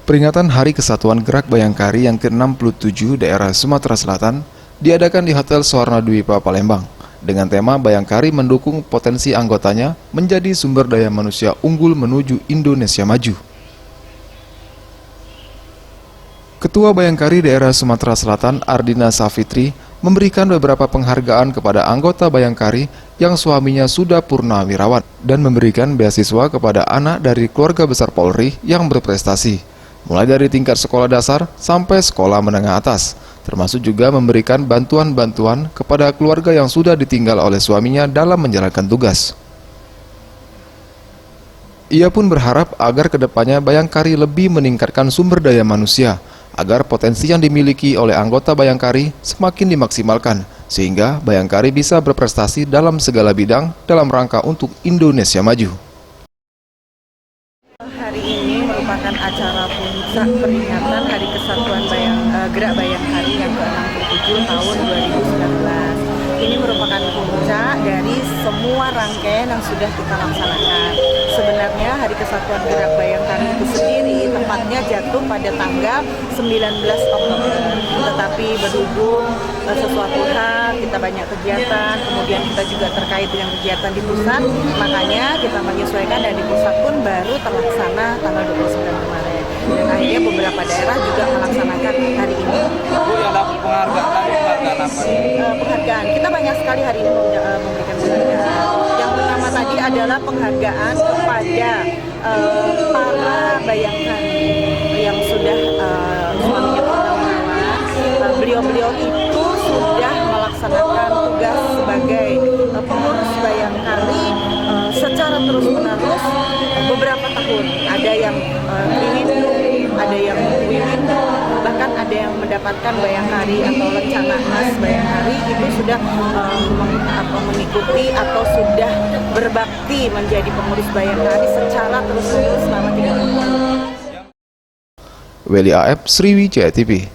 Peringatan Hari Kesatuan Gerak Bayangkari yang ke-67 daerah Sumatera Selatan diadakan di Hotel Suwarna Dwipa Palembang dengan tema Bayangkari mendukung potensi anggotanya menjadi sumber daya manusia unggul menuju Indonesia maju. Ketua Bayangkari daerah Sumatera Selatan Ardina Safitri memberikan beberapa penghargaan kepada anggota Bayangkari yang suaminya sudah purnawirawan dan memberikan beasiswa kepada anak dari keluarga besar Polri yang berprestasi, mulai dari tingkat sekolah dasar sampai sekolah menengah atas, termasuk juga memberikan bantuan-bantuan kepada keluarga yang sudah ditinggal oleh suaminya dalam menjalankan tugas. Ia pun berharap agar kedepannya Bayangkari lebih meningkatkan sumber daya manusia, agar potensi yang dimiliki oleh anggota Bayangkari semakin dimaksimalkan, sehingga Bayangkari bisa berprestasi dalam segala bidang dalam rangka untuk Indonesia maju. Hari ini merupakan acara puncak peringatan Hari Kesatuan Gerak Bayangkari yang ke-67 tahun 2019. Ini merupakan puncak dari semua rangkaian yang sudah kita laksanakan. Sebenarnya Hari Kesatuan Gerak Bayangkari itu sendiri tepatnya jatuh pada tanggal 19 Oktober. Tetapi berhubung sesuatu hal, kita banyak kegiatan, kemudian kita juga terkait dengan kegiatan di pusat, makanya kita menyesuaikan dan di pusat pun baru terlaksana tanggal 29 kemarin. Dan akhirnya beberapa daerah juga melaksanakan hari ini. Bu, yang dapat penghargaan apa? Penghargaan, kita banyak sekali hari ini memberikan penghargaan. Yang pertama tadi adalah penghargaan kepada para Bayangkari yang sudah suaminya purnawirawan. Beliau-beliau itu sudah melaksanakan tugas sebagai pengurus Bayangkari secara terus-menerus beberapa tahun. Ada yang Wiwindu, ada yang Wiwindu, bahkan ada yang mendapatkan Bayangkari atau lencana emas Bayangkari itu sudah mengikuti atau sudah berbakti menjadi pengurus Bayangkari secara terus-menerus selama 30 tahun. Weli AF, Sriwijaya TV.